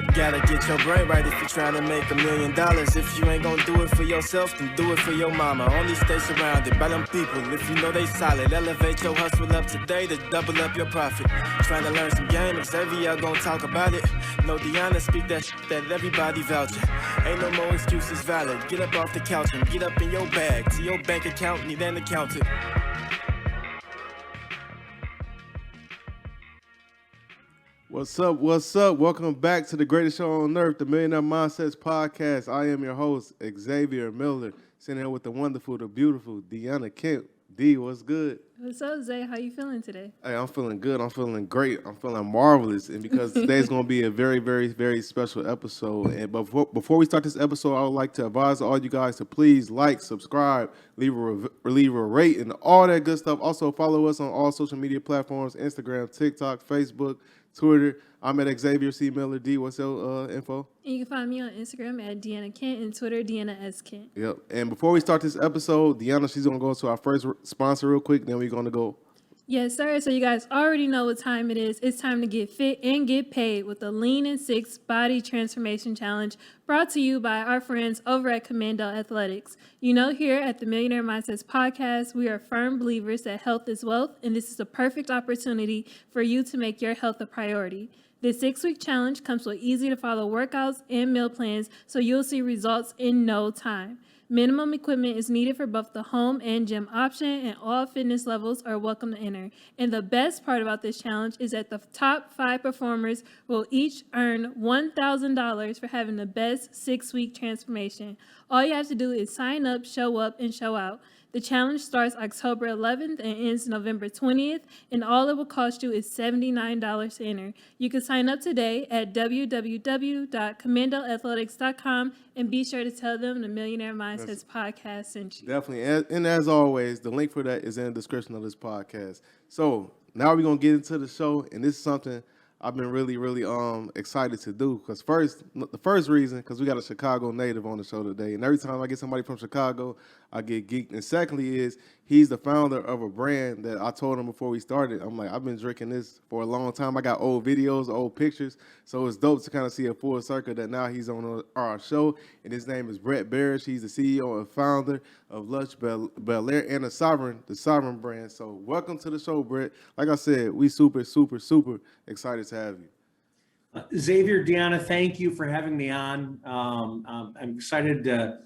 Gotta get your brain right if you're trying to make $1 million. If you ain't gonna do it for yourself, then do it for your mama. Only stay surrounded by them people if you know they solid. Elevate your hustle up today to double up your profit. Trying to learn some game, Xavier gonna talk about it. No Deanna, speak that that everybody vouching. Ain't no more excuses valid. Get up off the couch and get up in your bag. To your bank account, need an accountant. What's up? What's up? Welcome back to the greatest show on earth, the Millionaire Mindsets Podcast. I am your host, Xavier Miller, sitting here with the wonderful, the beautiful Deanna Kemp. D, what's good? What's up, Zay? How you feeling today? Hey, I'm feeling good. I'm feeling great. I'm feeling marvelous. And because today's going to be a very, very, very special episode. And before we start this episode, I would like to advise all you guys to please like, subscribe, leave a rate, and all that good stuff. Also, follow us on all social media platforms, Instagram, TikTok, Facebook, Twitter. I'm at Xavier C. Miller. D, what's your info? And you can find me on Instagram at Deanna Kent and Twitter, Deanna S. Kent. Yep. And before we start this episode, Deanna, she's going to go to our first sponsor real quick. Then we're going to go. Yes, sir. So you guys already know what time it is. It's time to get fit and get paid with the Lean in 6 Body Transformation Challenge brought to you by our friends over at Commando Athletics. You know, here at the Millionaire Mindsets Podcast, we are firm believers that health is wealth, and this is a perfect opportunity for you to make your health a priority. This 6-week challenge comes with easy-to-follow workouts and meal plans, so you'll see results in no time. Minimum equipment is needed for both the home and gym option, and all fitness levels are welcome to enter. And the best part about this challenge is that the top 5 performers will each earn $1,000 for having the best 6-week transformation. All you have to do is sign up, and show out. The challenge starts October 11th and ends November 20th, and all it will cost you is $79 to enter. You can sign up today at www.commandoathletics.com and be sure to tell them the Millionaire Mindsets Podcast sent you. Definitely. And as always, the link for that is in the description of this podcast. So now we're going to get into the show, and this is something I've been really, really excited to do. Because the first reason, because we got a Chicago native on the show today. And every time I get somebody from Chicago, I get geeked. And secondly is he's the founder of a brand that I told him before we started. I'm like, I've been drinking this for a long time. I got old videos, old pictures. So it's dope to kind of see a full circle that now he's on our show. And his name is Berish. He's the CEO and founder of Lush Bel Air and the Sovereign brand. So welcome to the show, Brett. Like I said, we super, super, super excited to have you. Xavier, Deanna, thank you for having me on. I'm excited to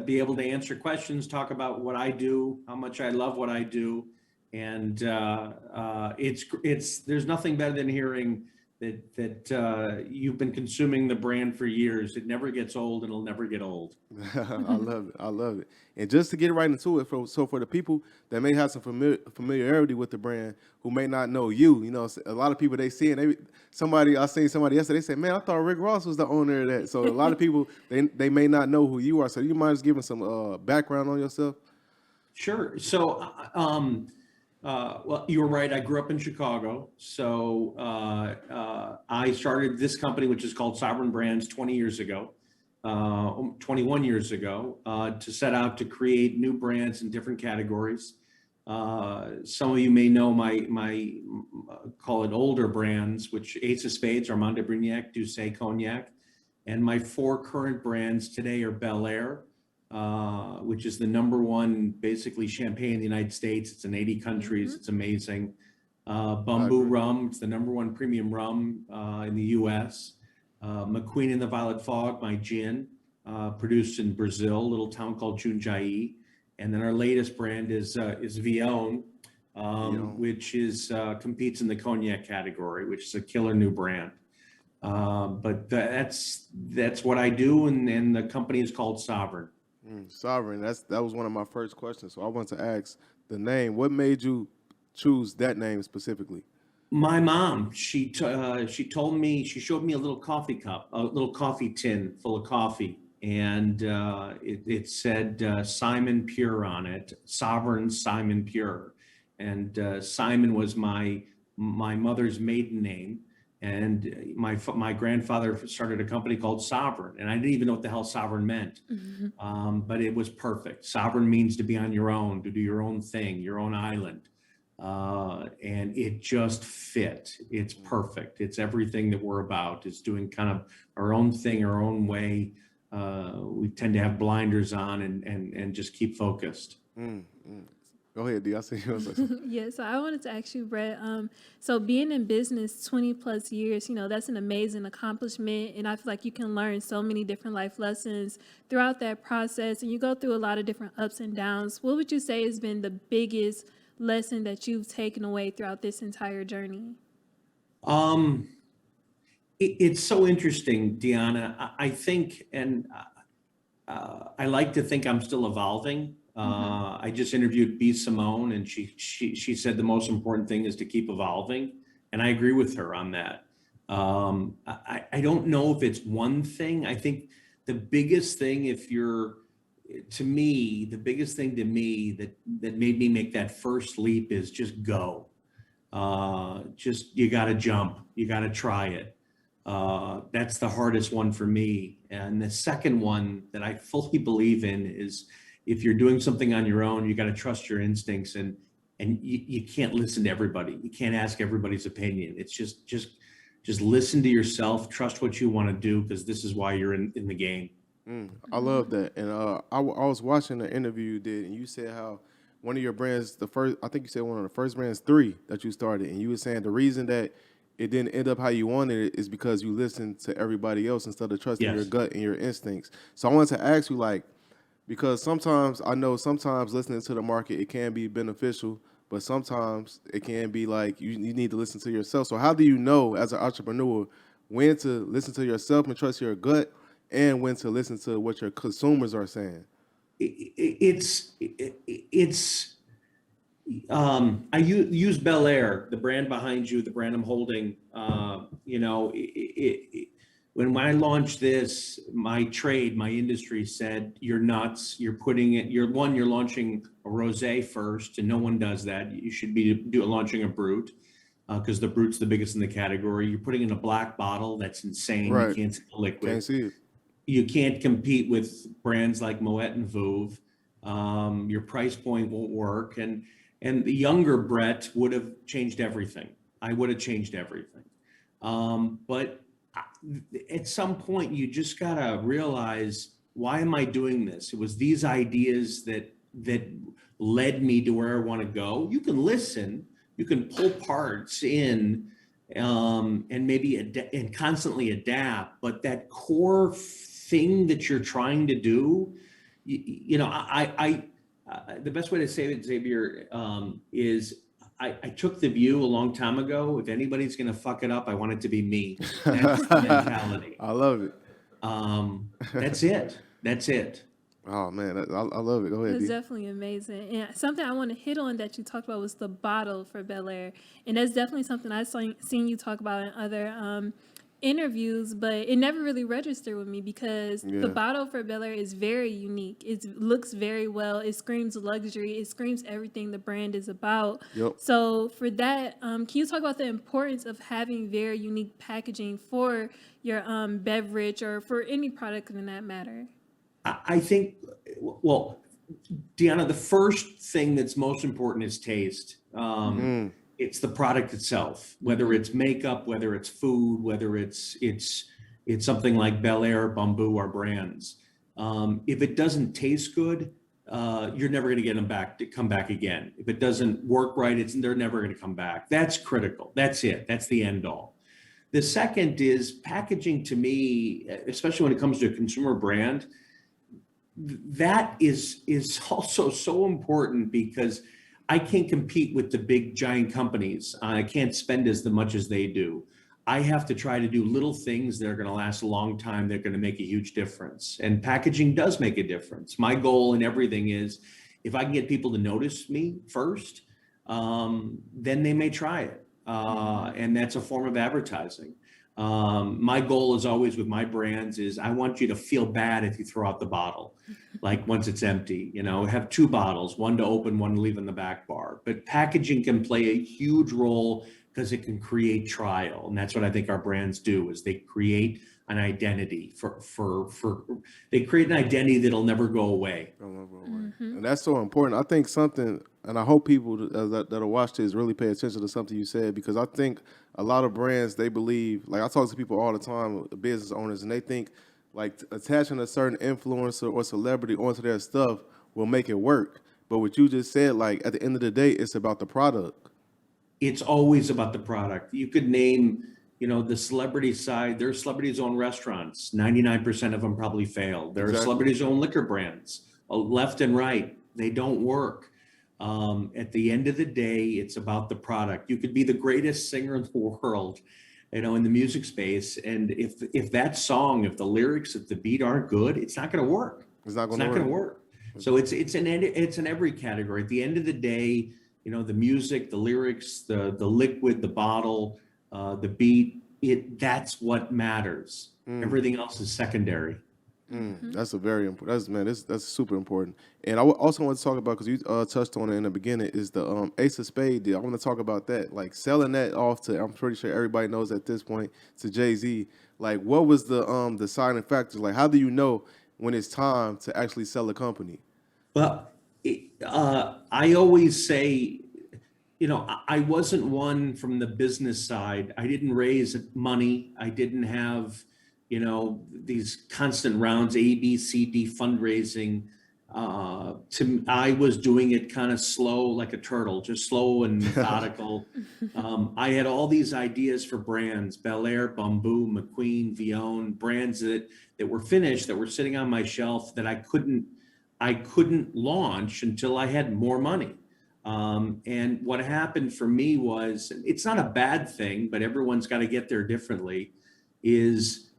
be able to answer questions, talk about what I do, how much I love what I do, and there's nothing better than hearing that you've been consuming the brand for years. It never gets old, and it'll never get old. I love it. And just to get right into it, so for the people that may have some familiarity with the brand who may not know you, you know, a lot of people I seen somebody yesterday, they said, man, I thought Rick Ross was the owner of that. So a lot of people, they may not know who you are. So you mind just giving some background on yourself? Sure. So, well, you were right. I grew up in Chicago. So I started this company, which is called Sovereign Brands 21 years ago, to set out to create new brands in different categories. Some of you may know my call it older brands, which Ace of Spades, Armand de Brignac, Douce Cognac. And my 4 current brands today are Bel Air, which is the #1 basically champagne in the United States. It's in 80 countries. It's amazing. Bamboo Rum, it's the #1 premium rum in the US. McQueen and the Violet Fog, my gin, produced in Brazil, a little town called Jundiaí. And then our latest brand is Vion, which competes in the cognac category, which is a killer new brand. But that's what I do, and the company is called Sovereign. Sovereign. That was one of my first questions. So I want to ask the name. What made you choose that name specifically? My mom, she told me, she showed me a little coffee cup, a little coffee tin full of coffee, and it said Simon Pure on it, Sovereign Simon Pure, and Simon was my mother's maiden name. And my grandfather started a company called Sovereign, and I didn't even know what the hell Sovereign meant, but it was perfect. Sovereign means to be on your own, to do your own thing, your own island. and it just fit. It's perfect. It's everything that we're about. It's doing kind of our own thing, our own way. We tend to have blinders on and just keep focused. Go ahead, D. I see you. Yeah, so I wanted to ask you, Brett. So being in business 20 plus years, that's an amazing accomplishment. And I feel like you can learn so many different life lessons throughout that process. And you go through a lot of different ups and downs. What would you say has been the biggest lesson that you've taken away throughout this entire journey? It's so interesting, Deanna. I think, and I like to think I'm still evolving. I just interviewed B. Simone, and she said the most important thing is to keep evolving, and I agree with her on that. I don't know if it's one thing. I think the biggest thing, the biggest thing to me that made me make that first leap is just go. You got to jump. You got to try it. That's the hardest one for me. And the second one that I fully believe in is, if you're doing something on your own, you got to trust your instincts, and you can't listen to everybody. You can't ask everybody's opinion. It's just listen to yourself, trust what you want to do, because this is why you're in the game. I love that. And I was watching the interview you did, and you said how one of your brands, I think you said one of the first brands, 3 that you started, and you were saying the reason that it didn't end up how you wanted it is because you listened to everybody else instead of trusting your gut and your instincts. So I wanted to ask you, because sometimes listening to the market, it can be beneficial, but sometimes it can be you need to listen to yourself. So how do you know, as an entrepreneur, when to listen to yourself and trust your gut, and when to listen to what your consumers are saying? I use Bel Air, the brand behind you, the brand I'm holding. When I launched this, my industry said, you're nuts. You're launching a rosé first, and no one does that. You should be launching a Brut, because the Brut's the biggest in the category. You're putting in a black bottle. That's insane. Right. You can't see the liquid. Can't see it. You can't compete with brands like Moet and Veuve. Your price point won't work. And the younger Brett would have changed everything. I would have changed everything. But at some point, you just gotta realize, why am I doing this? It was these ideas that led me to where I want to go. You can listen, you can pull parts in, and maybe and constantly adapt. But that core thing that you're trying to do, the best way to say it, Xavier, is I took the view a long time ago, if anybody's going to fuck it up, I want it to be me. That's the mentality. I love it. That's it. That's it. Oh, man, I love it. Go ahead. It's definitely amazing. And something I want to hit on that you talked about was the bottle for Bel Air. And that's definitely something I've seen you talk about in other interviews, but it never really registered with me, because the bottle for Bel Air is very unique. It looks very well. It screams luxury. It screams everything the brand is about. Yep. So for that, can you talk about the importance of having very unique packaging for your beverage, or for any product in that matter? I think, well, Deanna, the first thing that's most important is taste. It's the product itself, whether it's makeup, whether it's food, whether it's something like Bel Air, Bamboo, our brands. If it doesn't taste good, you're never going to get them back to come back again. If it doesn't work right, they're never going to come back. That's critical. That's it. That's the end all. The second is packaging. To me, especially when it comes to a consumer brand, that is also so important, because I can't compete with the big giant companies. I can't spend as much as they do. I have to try to do little things that are going to last a long time. They're going to make a huge difference. And packaging does make a difference. My goal in everything is, if I can get people to notice me first, then they may try it. And that's a form of advertising. My goal is always with my brands is, I want you to feel bad if you throw out the bottle, like once it's empty. Have 2 bottles, one to open, one to leave in the back bar. But packaging can play a huge role, because it can create trial. And that's what I think our brands do, is they create an identity they create an identity that'll never go away. And that's so important. I think something, and I hope people that'll watch this really pay attention to something you said, because I think a lot of brands, they believe, like I talk to people all the time, business owners, and they think like attaching a certain influencer or celebrity onto their stuff will make it work. But what you just said, like at the end of the day, it's about the product. It's always about the product. You could name, the celebrity side. There are celebrities own restaurants. 99% of them probably fail. There are celebrities own liquor brands, left and right. They don't work. At the end of the day, it's about the product. You could be the greatest singer in the world, in the music space, and if that song, if the lyrics, if the beat aren't good, it's not going to work. It's not going to work. So it's in every category. At the end of the day, the music, the lyrics, the liquid, the bottle, the beat, that's what matters. Everything else is secondary. That's a very important. That's super important. And I also want to talk about, because you touched on it in the beginning, is the Ace of Spades deal. I want to talk about that, like selling that off to. I'm pretty sure everybody knows at this point, to Jay-Z. Like, what was the deciding factors? Like, how do you know when it's time to actually sell a company? Well, I always say, I wasn't one from the business side. I didn't raise money. I didn't have, these constant rounds, A, B, C, D fundraising. I was doing it kind of slow, like a turtle, just slow and methodical. I had all these ideas for brands: Bel Air, Bamboo, McQueen, Vion, brands that were finished, that were sitting on my shelf that I couldn't launch until I had more money. And what happened for me was, it's not a bad thing, but everyone's got to get there differently, is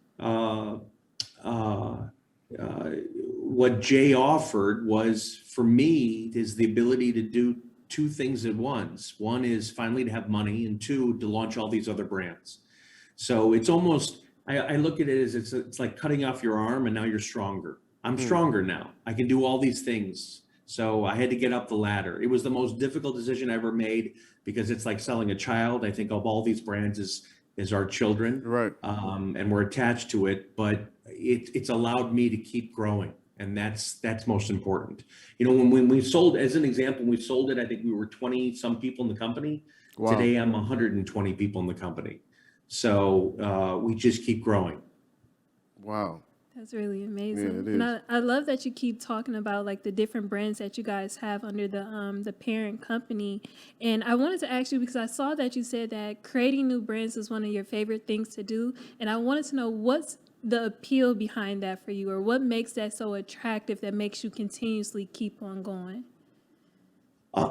what Jay offered was, for me, is the ability to do two things at once. One is finally to have money, and two, to launch all these other brands. So it's almost, I look at it as it's like cutting off your arm and now you're stronger. I'm stronger now. I can do all these things. So I had to get up the ladder. It was the most difficult decision I ever made, because it's like selling a child. I think of all these brands as our children, right? And we're attached to it, but it's allowed me to keep growing, and that's most important. When we sold, as an example, when we sold it, I think we were 20 some people in the company. Wow. Today I'm 120 people in the company. So we just keep growing. Wow. That's really amazing. Yeah, it is. And I love that you keep talking about like the different brands that you guys have under the parent company. And I wanted to ask you, because I saw that you said that creating new brands is one of your favorite things to do. And I wanted to know, what's the appeal behind that for you, or what makes that so attractive that makes you continuously keep on going?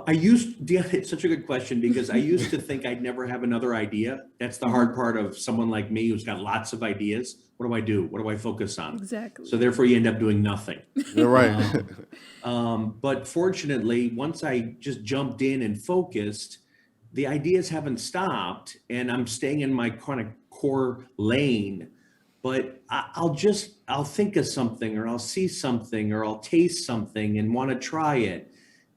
It's such a good question, because I used to think I'd never have another idea. That's the hard part of someone like me who's got lots of ideas. What do I do? What do I focus on? Exactly. So therefore you end up doing nothing. You're right. But fortunately, once I just jumped in and focused, the ideas haven't stopped, and I'm staying in my kind of core lane. But I'll think of something, or I'll see something, or I'll taste something and want to try it.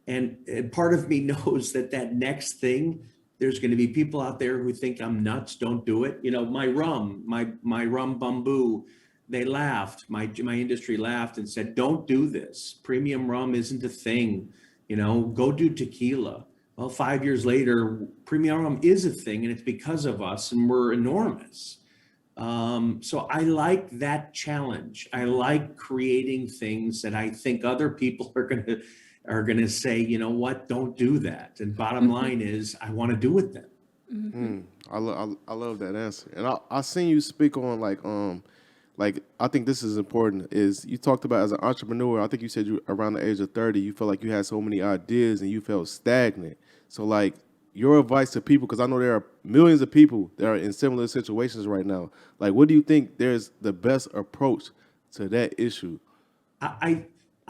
And part of me knows that next thing, there's going to be people out there who think I'm nuts, don't do it. My rum Bamboo, they laughed. My industry laughed and said, don't do this. Premium rum isn't a thing. Go do tequila. Well, 5 years later, premium rum is a thing, and it's because of us, and we're enormous. So I like that challenge. I like creating things that I think other people are going to say, you know what, don't do that. And bottom line is, I want to do with them. I love that answer. And I seen you speak on like I think this is important, is you talked about as an entrepreneur. I think you said you around the age of 30, you felt like you had so many ideas and you felt stagnant. So like your advice to people, because I know there are millions of people that are in similar situations right now. Like, what do you think there's the best approach to that issue?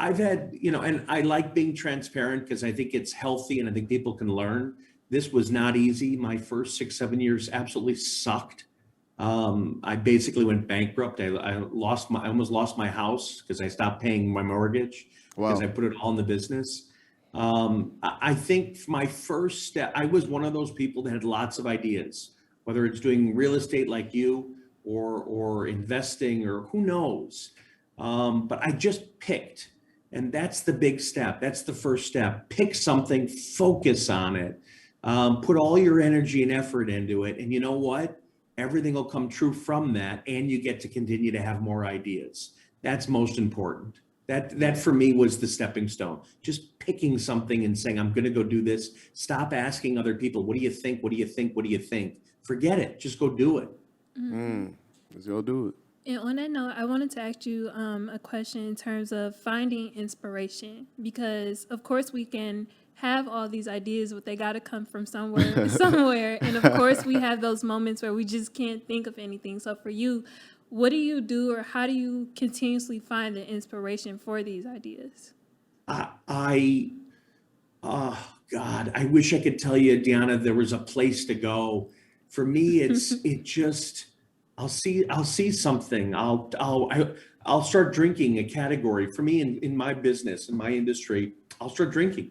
I've had, and I like being transparent because I think it's healthy and I think people can learn. This was not easy. My first 6-7 years absolutely sucked. I basically went bankrupt. I almost lost my house because I stopped paying my mortgage because I put it all in the business. I think my first step, I was one of those people that had lots of ideas, whether it's doing real estate like you or investing or who knows. But I just picked, and that's the big step. That's the first step. Pick something, focus on it, put all your energy and effort into it. And you know what? Everything will come true from that, and you get to continue to have more ideas. That's most important. That for me was the stepping stone. Just picking something and saying, I'm going to go do this. Stop asking other people, what do you think? What do you think? What do you think? Forget it. Just go do it. Let's go do it. And on that note, I wanted to ask you a question in terms of finding inspiration, because of course we can have all these ideas, but they got to come from somewhere. And of course we have those moments where we just can't think of anything. So for you, what do you do, or how do you continuously find the inspiration for these ideas? God, I wish I could tell you, Deanna, there was a place to go. For me, I'll see something. I'll start drinking a category. For me, in my business, in my industry, I'll start drinking.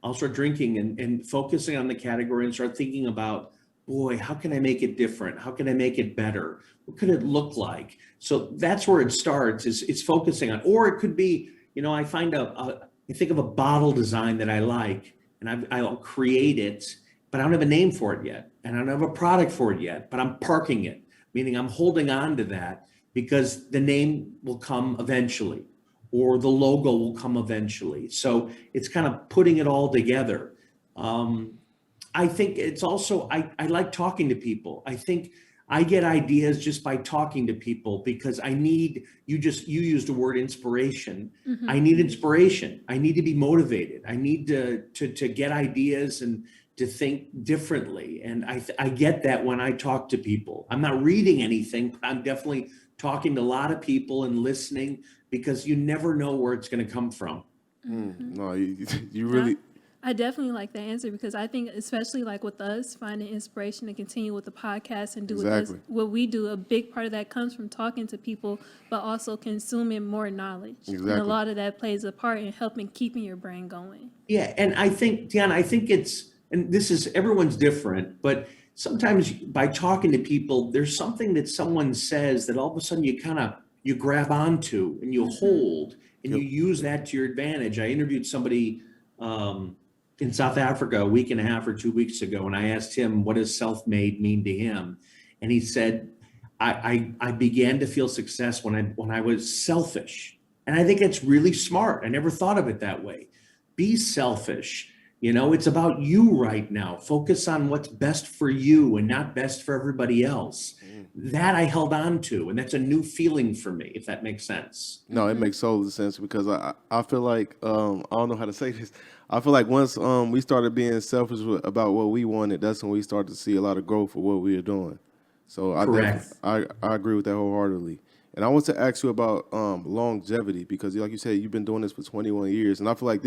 And focusing on the category and start thinking about, boy, how can I make it different? How can I make it better? What could it look like? So that's where it starts, is focusing on, or it could be, I find I think of a bottle design that I like, and I'll create it, but I don't have a name for it yet. And I don't have a product for it yet, but I'm parking it, meaning I'm holding on to that because the name will come eventually, or the logo will come eventually. So it's kind of putting it all together. I think it's also, I like talking to people. I think I get ideas just by talking to people, because you used the word inspiration. Mm-hmm. I need inspiration. I need to be motivated. I need to get ideas and to think differently. And I get that when I talk to people. I'm not reading anything, but I'm definitely talking to a lot of people and listening, because you never know where it's going to come from. Mm-hmm. No, you really... I definitely like that answer, because I think, especially like with us, finding inspiration to continue with the podcast and do what we do, a big part of that comes from talking to people, but also consuming more knowledge. Exactly. And a lot of that plays a part in helping keeping your brain going. Yeah, and I think, Deanna, and this is, everyone's different, but sometimes by talking to people, there's something that someone says that all of a sudden you grab onto and you hold, and you use that to your advantage. I interviewed somebody in South Africa a week and a half or 2 weeks ago, and I asked him, what does self-made mean to him? And he said, I began to feel success when I was selfish. And I think it's really smart. I never thought of it that way. Be selfish. It's about you right now. Focus on what's best for you and not best for everybody else. That I held on to, and that's a new feeling for me, if that makes sense. No, it makes total sense, because I feel like, I don't know how to say this. I feel like once we started being selfish about what we wanted, that's when we started to see a lot of growth for what we are doing. So I agree with that wholeheartedly. And I want to ask you about longevity, because like you said, you've been doing this for 21 years. And I feel like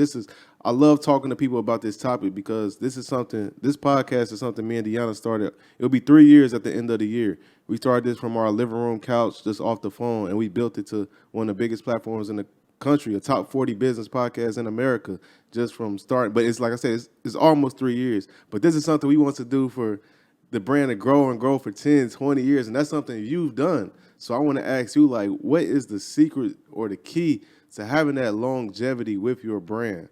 I love talking to people about this topic, because this podcast is something me and Deanna started. It'll be 3 years at the end of the year. We started this from our living room couch, just off the phone, and we built it to one of the biggest platforms in the country, a top 40 business podcast in America, just from starting. But it's like I said, it's almost 3 years. But this is something we want to do for the brand to grow and grow for 10, 20 years. And that's something you've done. So I want to ask you, like, what is the secret or the key to having that longevity with your brand?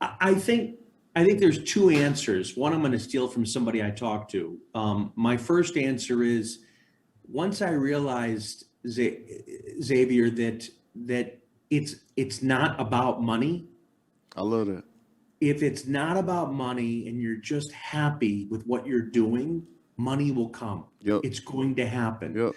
I think there's two answers. One, I'm going to steal from somebody I talked to. My first answer is, once I realized, Xavier, that it's not about money. I love that. If it's not about money and you're just happy with what you're doing, money will come. Yep. It's going to happen. Yep.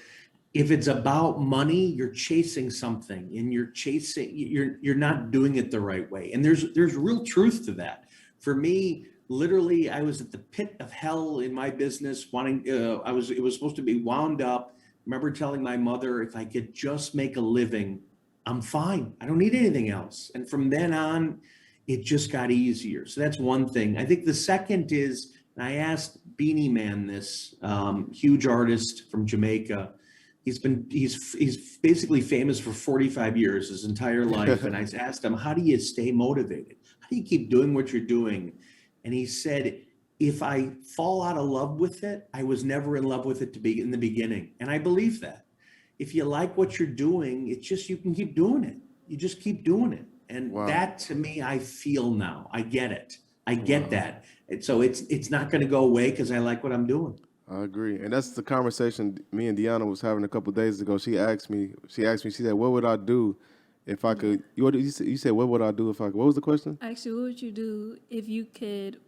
If it's about money, you're chasing something, and you're not doing it the right way. And there's real truth to that. For me, literally, I was at the pit of hell in my business, it was supposed to be wound up. I remember telling my mother, if I could just make a living, I'm fine. I don't need anything else. And from then on, it just got easier. So that's one thing. I think the second is, and I asked Beanie Man this, huge artist from Jamaica, he's basically famous for 45 years, his entire life. And I asked him, how do you stay motivated? How do you keep doing what you're doing? And he said, if I fall out of love with it, I was never in love with it in the beginning. And I believe that. If you like what you're doing, it's just, you can keep doing it. You just keep doing it. And that, to me, I feel now. I get it. I get that. And so it's not going to go away because I like what I'm doing. I agree. And that's the conversation me and Deanna was having a couple of days ago. She said, what would I do if I could, you said, what would I do if I could, what was the question? Actually, what would you do if you could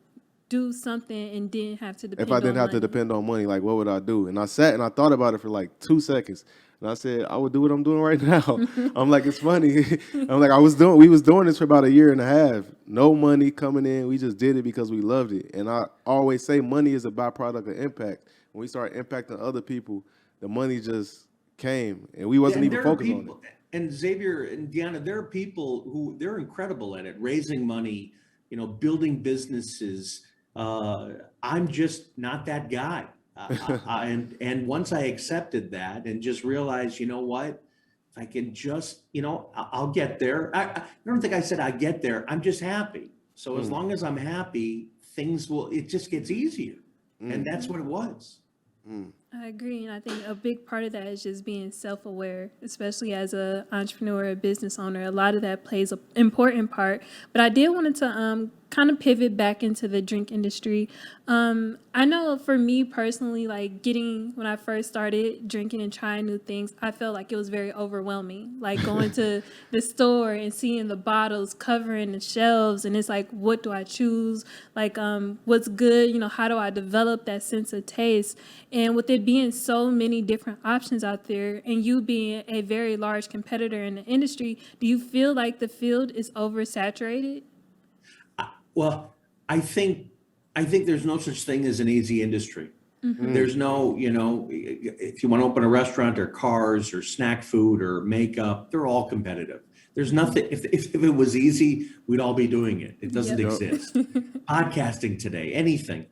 do something and didn't have to depend If I didn't on have money? to depend on money, like, what would I do? And I sat and I thought about it for like 2 seconds. And I said, I would do what I'm doing right now. I'm like, it's funny. I'm like, we was doing this for about 1.5 years. No money coming in. We just did it because we loved it. And I always say money is a byproduct of impact. When we start impacting other people, the money just came. And we wasn't even focused on it. And Xavier and Deanna, there are people who they're incredible at it, raising money, building businesses. I'm just not that guy. And once I accepted that and just realized, you know what, if I can just, I'll get there. I don't think I said I get there. I'm just happy. So as long as I'm happy, it just gets easier. And that's what it was. I agree, and I think a big part of that is just being self-aware, especially as an entrepreneur, a business owner. A lot of that plays an important part. But I did wanted to kind of pivot back into the drink industry. I know for me personally, like when I first started drinking and trying new things, I felt like it was very overwhelming. Like going to the store and seeing the bottles covering the shelves, and it's like, what do I choose? Like, what's good? How do I develop that sense of taste? And with it being so many different options out there, and you being a very large competitor in the industry, do you feel like the field is oversaturated? Well, I think there's no such thing as an easy industry. There's no, if you want to open a restaurant or cars or snack food or makeup, they're all competitive. There's nothing, if it was easy, we'd all be doing it. It doesn't exist. Podcasting today, anything.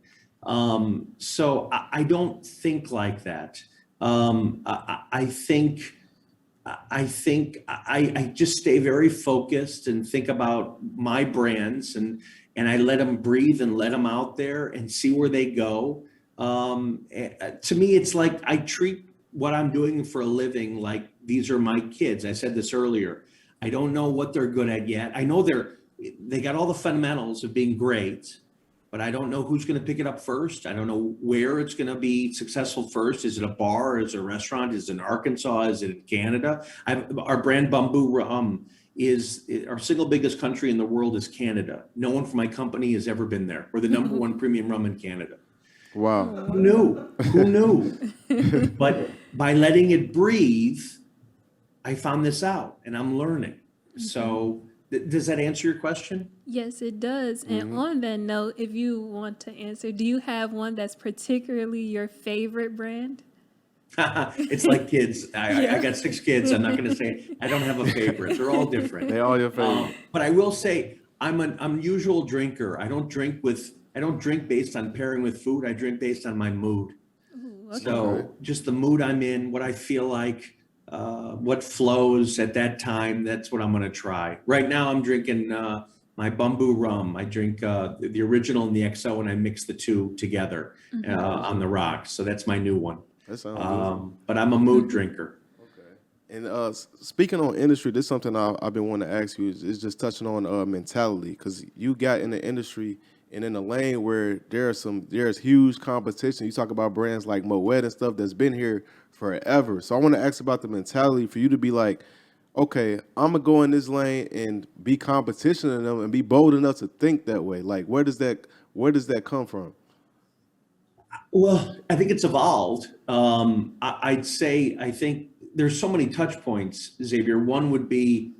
So I don't think like that. I think I just stay very focused and think about my brands and I let them breathe and let them out there and see where they go. To me, it's like I treat what I'm doing for a living like these are my kids. I said this earlier. I don't know what they're good at yet. I know they got all the fundamentals of being great, but I don't know who's going to pick it up first. I don't know where it's going to be successful first. Is it a bar? Is it a restaurant? Is it in Arkansas? Is it in Canada? Our brand Bamboo Rum is our single biggest country in the world is Canada. No one from my company has ever been there. We're the number one premium rum in Canada. Wow. Who knew? But by letting it breathe, I found this out and I'm learning. So does that answer your question? Yes, it does. And on that note, if you want to answer, do you have one that's particularly your favorite brand? It's like kids. I got 6 kids. I'm not going to say I don't have a favorite. They're all different. They all your favorite. But I will say I'm an unusual drinker. I don't drink based on pairing with food. I drink based on my mood. Ooh, okay. So just the mood I'm in, what I feel like, what flows at that time. That's what I'm going to try. Right now, I'm drinking my Bamboo Rum. I drink the original and the XO, and I mix the two together on the rocks. So that's my new one. That sounds But I'm a mood drinker. Okay. And speaking on industry, this is something I've been wanting to ask you is just touching on mentality, because you got in the industry and in a lane where there's huge competition. You talk about brands like Moet and stuff that's been here forever. So I want to ask about the mentality for you to be like, okay, I'm gonna go in this lane and be competition in them and be bold enough to think that way. Like, where does that come from? Well, I think it's evolved. I'd say I think there's so many touch points, Xavier. One would be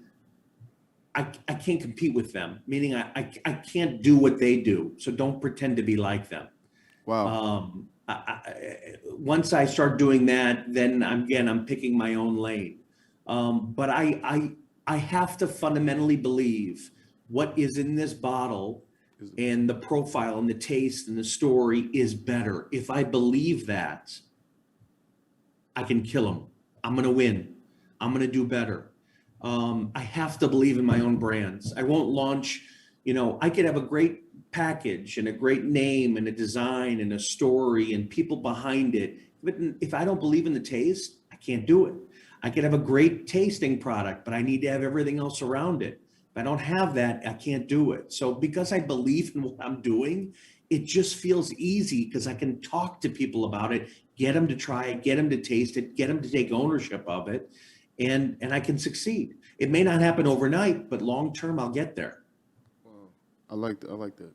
I can't compete with them, meaning I can't do what they do. So don't pretend to be like them. Wow. Once I start doing that, then I'm picking my own lane. But I have to fundamentally believe what is in this bottle and the profile and the taste and the story is better. If I believe that, I can kill them. I'm going to win. I'm going to do better. I have to believe in my own brands. I won't launch, I could have a great package and a great name and a design and a story and people behind it. But if I don't believe in the taste, I can't do it. I could have a great tasting product, but I need to have everything else around it. If I don't have that, I can't do it. So because I believe in what I'm doing, it just feels easy because I can talk to people about it, get them to try it, get them to taste it, get them to take ownership of it, and I can succeed. It may not happen overnight, but long term, I'll get there. Wow. I like that.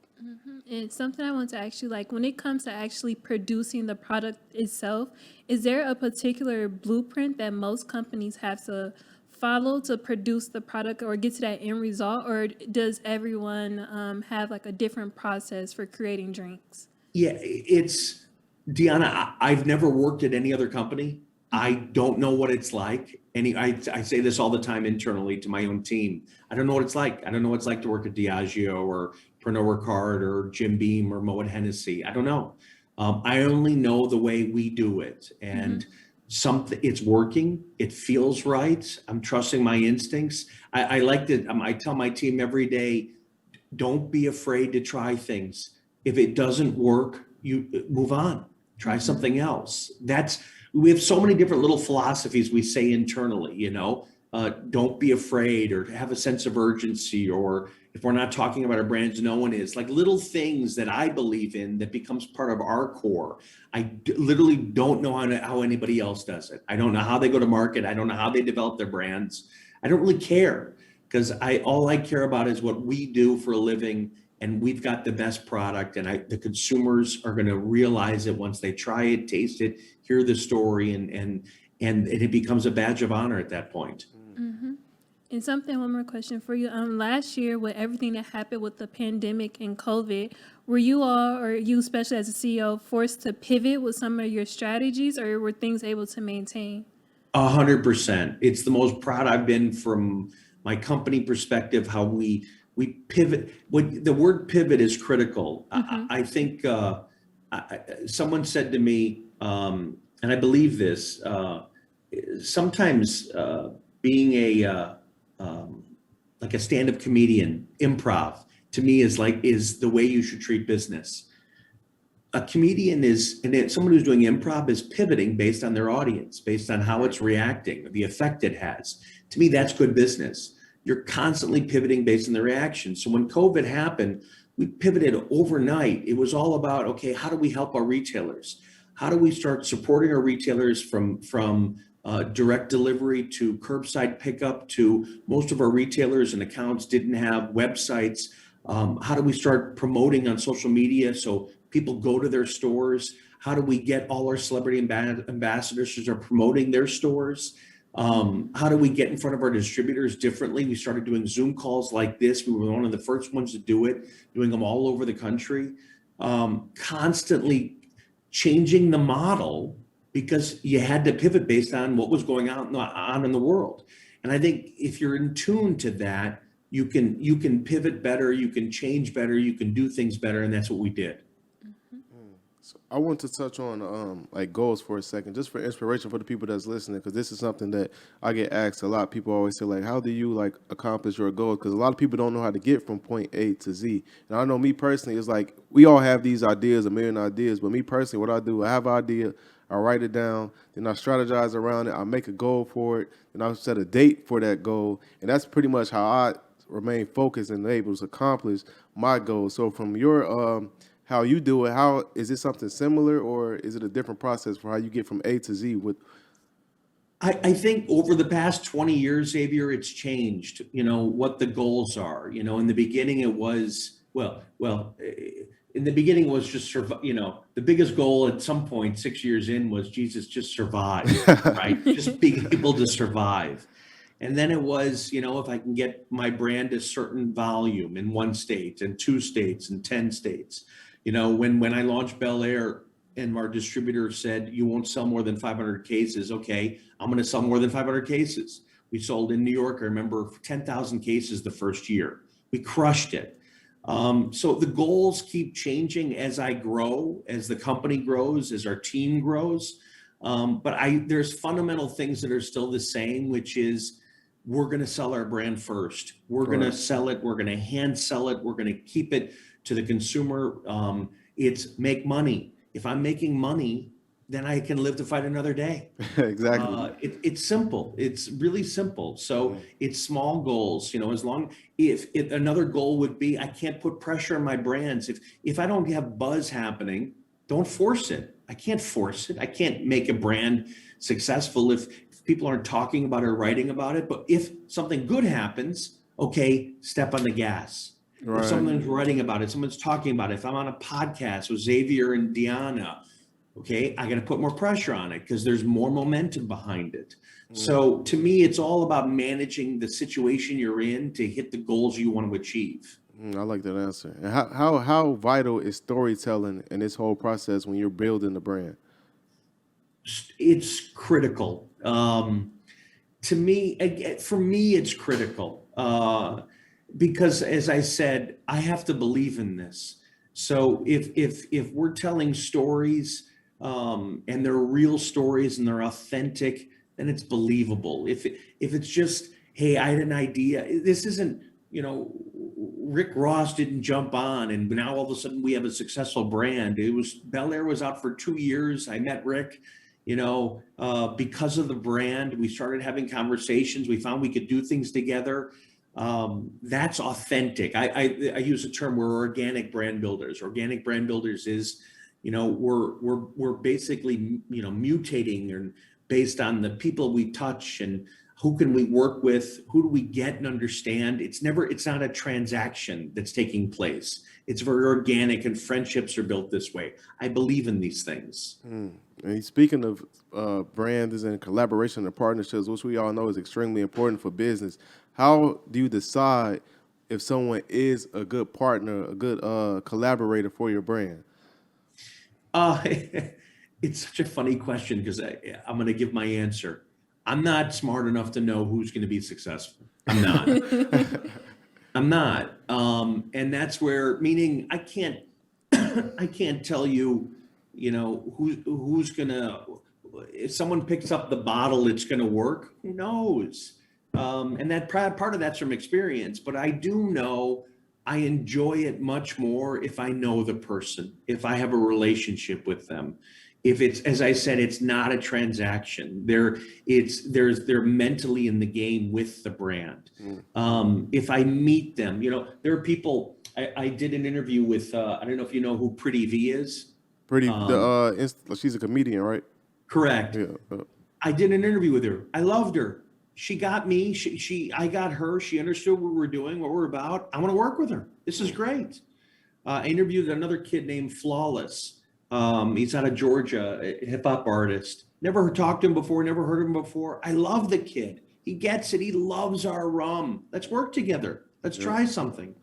And something I want to ask you, like when it comes to actually producing the product itself, is there a particular blueprint that most companies have to follow to produce the product or get to that end result, or does everyone have like a different process for creating drinks? Yeah, it's Deanna. I've never worked at any other company. I don't know what it's like. I say this all the time internally to my own team. I don't know what it's like. I don't know what it's like to work at Diageo or Pernod Ricard or Jim Beam or Moet Hennessy. I don't know. I only know the way we do it, and it's working. It feels right. I'm trusting my instincts. I like to. I tell my team every day, don't be afraid to try things. If it doesn't work, you move on. Try something else. We have so many different little philosophies we say internally, don't be afraid or have a sense of urgency, or if we're not talking about our brands, no one is. Like little things that I believe in that becomes part of our core. I literally don't know how anybody else does it. I don't know how they go to market. I don't know how they develop their brands. I don't really care because all I care about is what we do for a living. And we've got the best product, and the consumers are going to realize it once they try it, taste it, hear the story, and it becomes a badge of honor at that point. And one more question for you. Last year, with everything that happened with the pandemic and COVID, were you all, or you especially as a CEO, forced to pivot with some of your strategies, or were things able to maintain? 100%. It's the most proud I've been from my company perspective, how we pivot. The word pivot is critical. I think someone said to me, and I believe this, sometimes being like a stand-up comedian, improv, to me is the way you should treat business. A comedian someone who's doing improv is pivoting based on their audience, based on how it's reacting, the effect it has. To me, that's good business. You're constantly pivoting based on the reaction. So when COVID happened, we pivoted overnight. It was all about, okay, how do we help our retailers? How do we start supporting our retailers from direct delivery to curbside pickup to most of our retailers and accounts didn't have websites? How do we start promoting on social media so people go to their stores? How do we get all our celebrity ambassadors to start promoting their stores? How do we get in front of our distributors differently? We started doing Zoom calls like this. We were one of the first ones to do it, doing them all over the country, constantly changing the model because you had to pivot based on what was going on in the world. And I think if you're in tune to that, you can pivot better, you can change better, you can do things better, and that's what we did. So I want to touch on like goals for a second, just for inspiration for the people that's listening, because this is something that I get asked a lot. People always say, like, how do you like accomplish your goals? Because a lot of people don't know how to get from point A to Z. And I know me personally, it's like we all have these ideas, a million ideas, but me personally, what I do, I have an idea, I write it down, then I strategize around it, I make a goal for it, and I set a date for that goal, and that's pretty much how I remain focused and able to accomplish my goals. So from your how you do it, how is it something similar, or is it a different process for how you get from A to Z? I think over the past 20 years, Xavier, it's changed, what the goals are. In the beginning it was, in the beginning it was just, the biggest goal at some point 6 years in was, Jesus, just survive, right? Just being able to survive. And then it was, if I can get my brand a certain volume in 1 state and 2 states and 10 states. When I launched Bel Air and our distributor said, you won't sell more than 500 cases. Okay, I'm going to sell more than 500 cases. We sold in New York, I remember, 10,000 cases the first year. We crushed it. So the goals keep changing as I grow, as the company grows, as our team grows. But there's fundamental things that are still the same, which is we're going to sell our brand first. We're going to sell it. We're going to hand sell it. We're going to keep it to the consumer. It's make money. If I'm making money, then I can live to fight another day. Exactly. It's simple. It's really simple. So it's small goals, as long, if another goal would be, I can't put pressure on my brands. If I don't have buzz happening, don't force it. I can't force it. I can't make a brand successful if people aren't talking about it or writing about it. But if something good happens, okay, step on the gas. Right. If someone's writing about it, someone's talking about it, if I'm on a podcast with Xavier and Deanna, okay, I got to put more pressure on it because there's more momentum behind it. So to me, it's all about managing the situation you're in to hit the goals you want to achieve. I like that answer. And how vital is storytelling in this whole process when you're building the brand? It's critical. For me, it's critical because, as I said, I have to believe in this. So if we're telling stories and they're real stories and they're authentic, then it's believable. If it's just, hey, I had an idea. This isn't, Rick Ross didn't jump on and now all of a sudden we have a successful brand. Bel Air was out for 2 years. I met Rick, because of the brand. We started having conversations. We found we could do things together. That's authentic. I use the term, we're organic brand builders. Organic brand builders is, we're basically, mutating and based on the people we touch and who can we work with, who do we get and understand. It's not a transaction that's taking place. It's very organic and friendships are built this way. I believe in these things. And speaking of brands and collaboration and partnerships, which we all know is extremely important for business, how do you decide if someone is a good partner, a good collaborator for your brand? It's such a funny question because I'm going to give my answer. I'm not smart enough to know who's going to be successful. I'm not. I'm not. And that's where, meaning I can't tell you, who's going to, if someone picks up the bottle, it's going to work. Who knows? And that part of that's from experience, but I do know I enjoy it much more if I know the person, if I have a relationship with them. If it's, as I said, it's not a transaction. They're mentally in the game with the brand. If I meet them, there are people. I did an interview with. I don't know if you know who Pretty V is. She's a comedian, right? Correct. Yeah. I did an interview with her. I loved her. She got me. I got her. She understood what we're doing, what we're about. I want to work with her. This is great. I interviewed another kid named Flawless. He's out of Georgia, a hip hop artist. Never talked to him before, never heard of him before. I love the kid. He gets it. He loves our rum. Let's work together. Let's try something.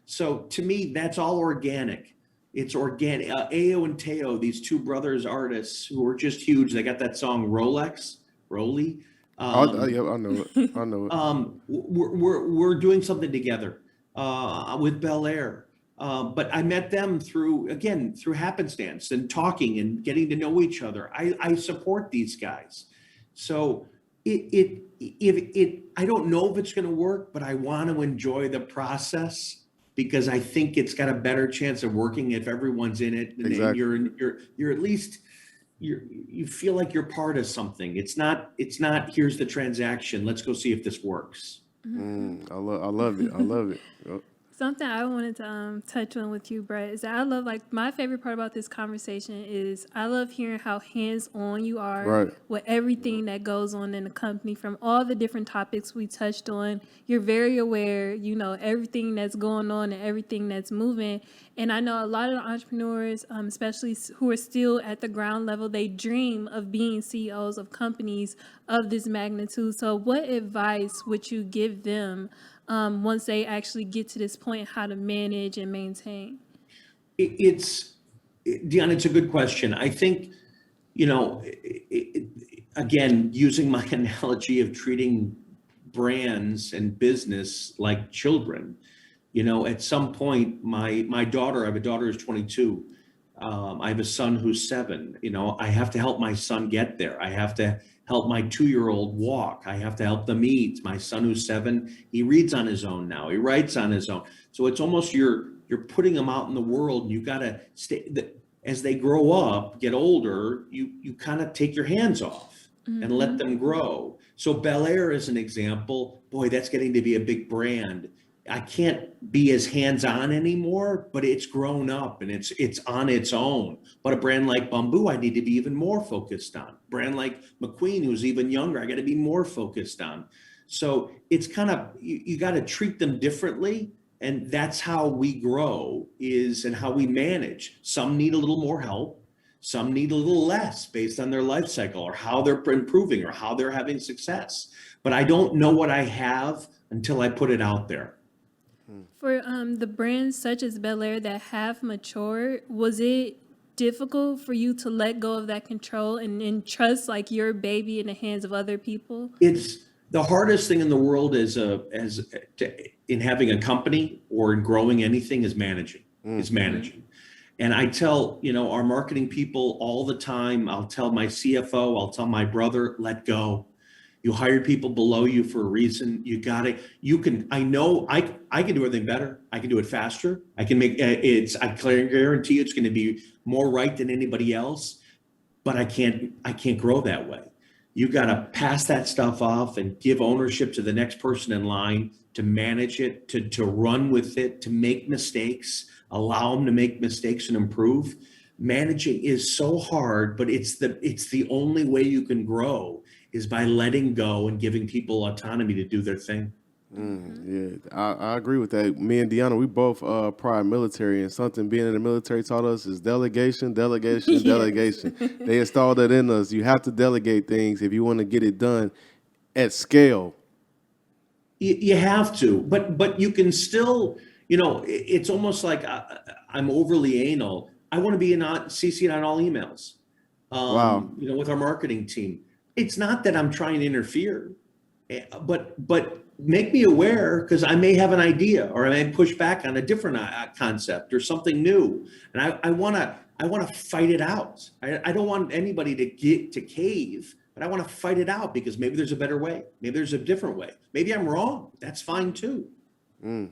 So to me, that's all organic. It's organic. Ayo and Teo, these two brothers artists who are just huge. They got that song Rolly. I know it. I know it. We're doing something together with Bel Air. But I met them through happenstance and talking and getting to know each other. I support these guys. So I don't know if it's going to work, but I want to enjoy the process because I think it's got a better chance of working if everyone's in it. And exactly. you're at least, you feel like you're part of something. It's not here's the transaction. Let's go see if this works. I love it. I love it. Yep. Something I wanted to touch on with you, Brett, is that I love, my favorite part about this conversation is I love hearing how hands-on you are with everything that goes on in the company from all the different topics we touched on. You're very aware, everything that's going on and everything that's moving. And I know a lot of the entrepreneurs, especially who are still at the ground level, they dream of being CEOs of companies of this magnitude. So what advice would you give them once they actually get to this point, how to manage and maintain? Deanna, it's a good question. I think, again, using my analogy of treating brands and business like children, at some point, my daughter, I have a daughter who's 22. I have a son who's 7. I have to help my son get there. I have to help my 2-year-old walk. I have to help them eat. My son who's 7, he reads on his own now. He writes on his own. So it's almost you're putting them out in the world, and you got to stay. As they grow up, get older, you kind of take your hands off and let them grow. So Bel Air is an example. Boy, that's getting to be a big brand. I can't be as hands-on anymore, but it's grown up and it's on its own. But a brand like Bamboo, I need to be even more focused on. Brand like McQueen, who's even younger, I got to be more focused on. So it's kind of, you got to treat them differently. And that's how we grow and how we manage. Some need a little more help. Some need a little less based on their life cycle or how they're improving or how they're having success. But I don't know what I have until I put it out there. For the brands such as Bel Air that have matured, was it difficult for you to let go of that control and trust like your baby in the hands of other people? It's the hardest thing in the world in having a company or in growing anything is managing. And I tell, our marketing people all the time, I'll tell my CFO, I'll tell my brother, let go. You hired people below you for a reason. I know I can do everything better. I can do it faster. I can make I guarantee you it's going to be more right than anybody else, but I can't grow that way. You got to pass that stuff off and give ownership to the next person in line to manage it, to run with it, to make mistakes, allow them to make mistakes and improve. Managing is so hard, but it's the only way you can grow is by letting go and giving people autonomy to do their thing. Yeah, I agree with that. Me and Deanna, we both prior military, and something being in the military taught us is delegation. They installed that in us. You have to delegate things if you want to get it done at scale. You have to, but you can still, it's almost like I'm overly anal. I want to be CC'd on all emails. Wow. With our marketing team. It's not that I'm trying to interfere, but make me aware because I may have an idea or I may push back on a different concept or something new, and I want to fight it out. I don't want anybody to cave, but I want to fight it out because maybe there's a better way, maybe there's a different way, maybe I'm wrong. That's fine too. Yeah,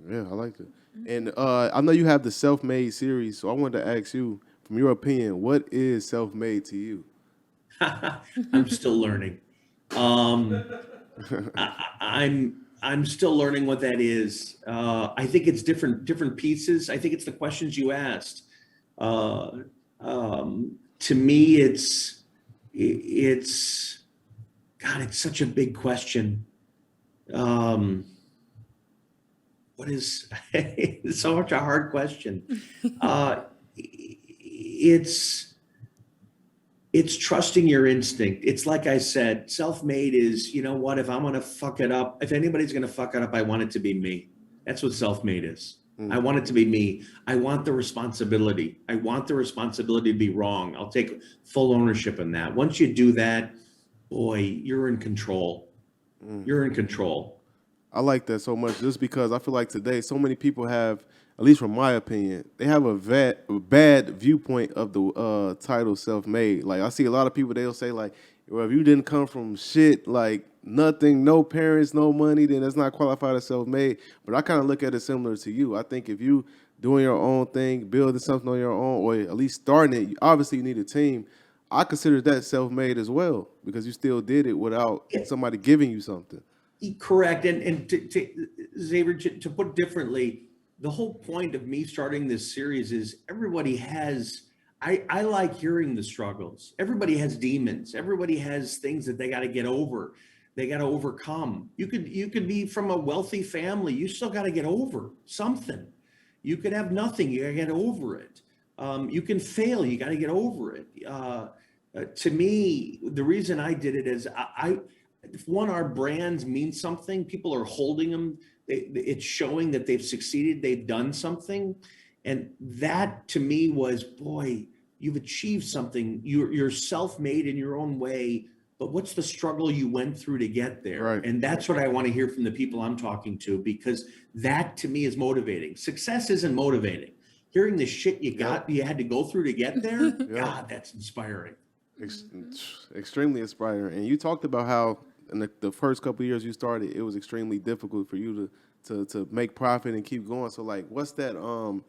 I like it. And I know you have the self-made series, so I wanted to ask you, from your opinion, what is self-made to you? I'm still learning. I'm still learning what that is. I think it's different pieces. I think it's the questions you asked. To me, it's God, it's such a big question. What is it's so much a hard question. It's trusting your instinct. It's like I said, self-made is, what, if I'm going to fuck it up, if anybody's going to fuck it up, I want it to be me. That's what self-made is. I want it to be me. I want the responsibility. I want the responsibility to be wrong. I'll take full ownership in that. Once you do that, boy, you're in control. You're in control. I like that so much just because I feel like today so many people have, at least from my opinion, they have a bad viewpoint of the title self-made. Like I see a lot of people, they'll say like, well, if you didn't come from shit, like nothing, no parents, no money, then that's not qualified as self-made. But I kind of look at it similar to you. I think if you doing your own thing, building something on your own, or at least starting it, obviously you need a team. I consider that self-made as well because you still did it without somebody giving you something. Correct. And to Xavier, to put differently, the whole point of me starting this series is everybody has, I like hearing the struggles. Everybody has demons. Everybody has things that they got to get over. They got to overcome. You could be from a wealthy family. You still got to get over something. You could have nothing. You got to get over it. You can fail. You got to get over it. To me, the reason I did it is one, our brands mean something. People are holding them. It's showing that they've succeeded. They've done something. And that to me was, boy, you've achieved something. You're self-made in your own way, but what's the struggle you went through to get there? Right. And that's what I want to hear from the people I'm talking to, because that to me is motivating. Success isn't motivating. hearing the shit you had to go through to get there, Yep. God, that's inspiring. Extremely inspiring. And you talked about how in the first couple of years you started, it was extremely difficult for you to make profit and keep going. So like, what's that? And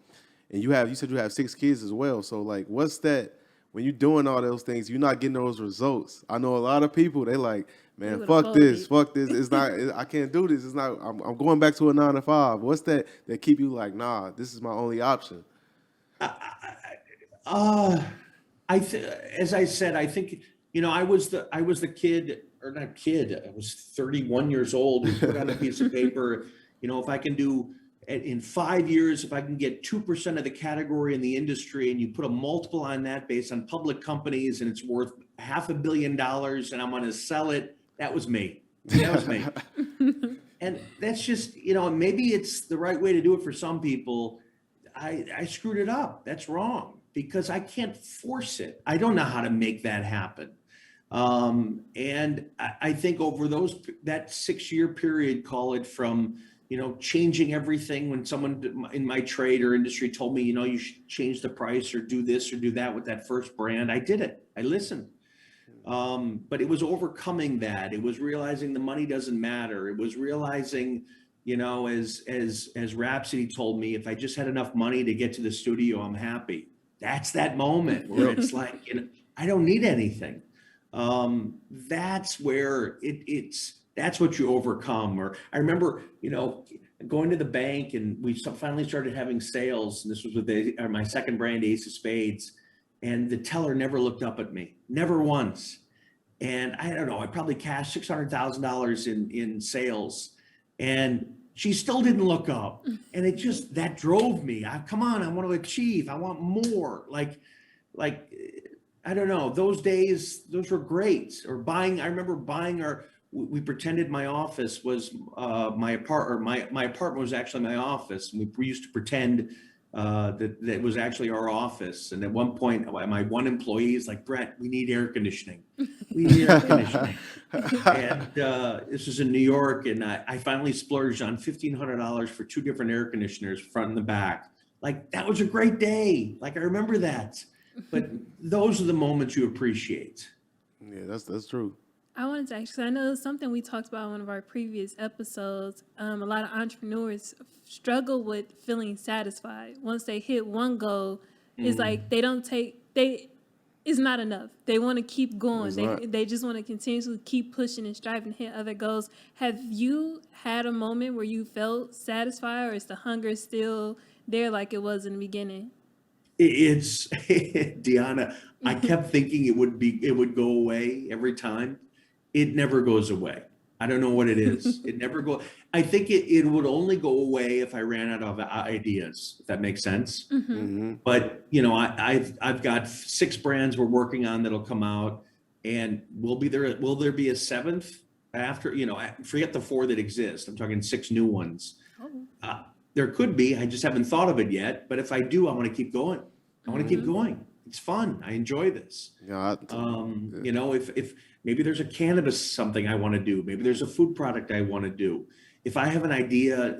you said you have 6 kids as well. So like, what's that? When you're doing all those things, you're not getting those results. I know a lot of people, they like, man, fuck this. It's not, I can't do this. It's not, I'm going back to a 9 to 5. What's that keep you like, nah, this is my only option? As I said, I think, I was the kid, or not kid, I was 31 years old who put on a piece of paper, if I can do, in 5 years, if I can get 2% of the category in the industry, and you put a multiple on that based on public companies, and it's worth $500 million, and I'm going to sell it, that was me. That was me. And that's just, maybe it's the right way to do it for some people. I screwed it up. That's wrong, because I can't force it. I don't know how to make that happen. And I think over that 6-year period, call it from, changing everything when someone in my trade or industry told me, you should change the price or do this or do that with that first brand. I did it. I listened. But it was overcoming that. It was realizing the money doesn't matter. It was realizing, as Rhapsody told me, if I just had enough money to get to the studio, I'm happy. That's that moment where it's like, I don't need anything. That's where that's what you overcome. Or I remember, going to the bank, and we finally started having sales. And this was with my second brand, Ace of Spades. And the teller never looked up at me, never once. And I don't know, I probably cashed $600,000 in sales, and she still didn't look up. And that drove me. Come on, I want to achieve. I want more. Like, I don't know, those days, those were great. Or I remember buying we pretended my office was my apartment. My apartment was actually my office. And we used to pretend that it was actually our office. And at one point, my one employee is like, Brett, we need air conditioning. We need air conditioning. And this was in New York. And I finally splurged on $1,500 for 2 different air conditioners, front and the back. Like, that was a great day. Like, I remember that. But those are the moments you appreciate. Yeah, that's true. I wanted to actually, I know it's something we talked about in one of our previous episodes. A lot of entrepreneurs struggle with feeling satisfied. Once they hit one goal, it's like it's not enough. They want to keep going. They just want to continuously keep pushing and striving to hit other goals. Have you had a moment where you felt satisfied, or is the hunger still there like it was in the beginning? It's Deanna, I kept thinking it would go away every time. It never goes away. I don't know what it is. It never goes. I think it would only go away if I ran out of ideas, if that makes sense. Mm-hmm. But I've got 6 brands we're working on that'll come out, and will there be a 7th after? Forget the 4 that exist. I'm talking 6 new ones. Oh. There could be. I just haven't thought of it yet. But if I do, I want to keep going. I want to keep going. It's fun. I enjoy this. Yeah. If maybe there's a cannabis something I want to do. Maybe there's a food product I want to do. If I have an idea,